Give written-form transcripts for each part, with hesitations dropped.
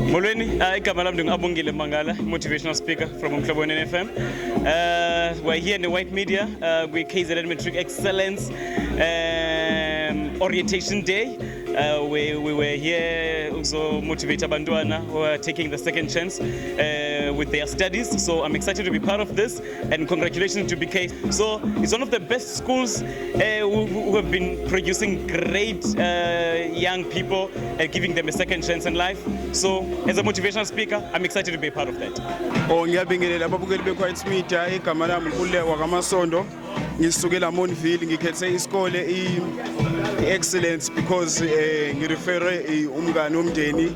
Molweni, igama lami Abongile Mangala, motivational speaker from uMhlobo Wenene FM. We're here in the white media. We're KZN Matric Excellence Orientation Day. We were here also motivate abantwana who are taking the second chance with their studies. So I'm excited to be part of this, and congratulations to BK. So it's one of the best schools who have been producing great young people and giving them a second chance in life. So as a motivational speaker, I'm excited to be a part of that. Ngiyabingelela ababukeli be-Quiet Media, igama lami uMhlobo wakamasondo. Ngisukela Monville, ngikhethe isikole i-excellence because ngirefere umngane womndeni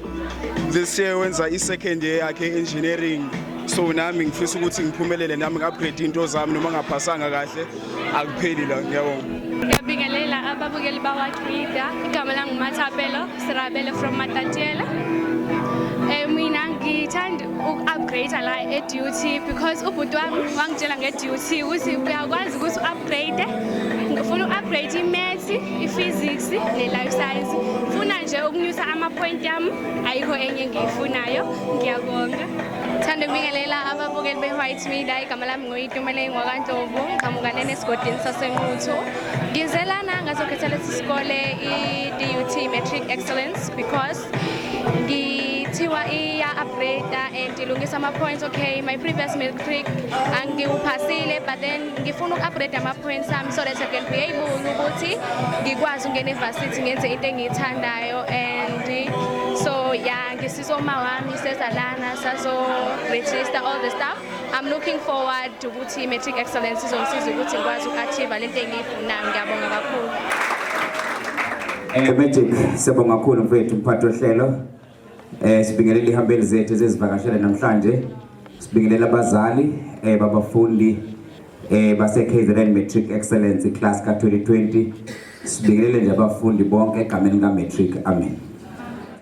this year wenza i-second year yakhe engineering. So nami ngifisa ukuthi ngiphumelele nami ngi-upgrade into zami noma ngaphasanga kahle akupheli la. Ngiyabonga. Ngiyabingelela ababukeli ba-White Media, igama lami uMathapelo Sirabele from Matatjela. Mina ngithanda uku-upgrade la e-duty because ubhuti wami wangitshela nge-duty ukuthi uyakwazi ukuthi u-upgrade. Ngifuna u-upgrade i-maths, i-physics ne-life science. Ngifuna nje ukunyusa ama-point yami, ayikho enye engiyifunayo. Ngiyabonga. Ngithanda ukubingelela ababukeli be-White Media, igama lami nguYitumeleng wakwaNdlovu, ngiqhamuka esigodini saseNquthu. Ngizelana ngazokhetha lesi sikole i-DUT Matric Excellence because ngithiwa iya-upgrade and ilungisa ama-points. Okay, my previous matric angiwuphasile, but then ngifuna uku-upgrade ama-points ami so that I can be able ukuthi ngikwazi ukungena e-varsity ngenze into engiyithandayo. And so yeah, ngisizwe uma wami sezalana sazo-register all the stuff. I'm looking forward to ukuthi Matric Excellence izongisiza ukuthi ngikwazi uku-achieve lento engiyifunayo. Ngiyabonga kakhulu. Magic, siyabonga kakhulu mfethu mphathi ohlelo. Sibingelela ihambeli zethu ezivakashela namhlanje. Sibingelela abazali babafundi base KZN Matric Excellence class ka 2020. Sibingelele nje abafundi bonke egameni ka Matric. Amen.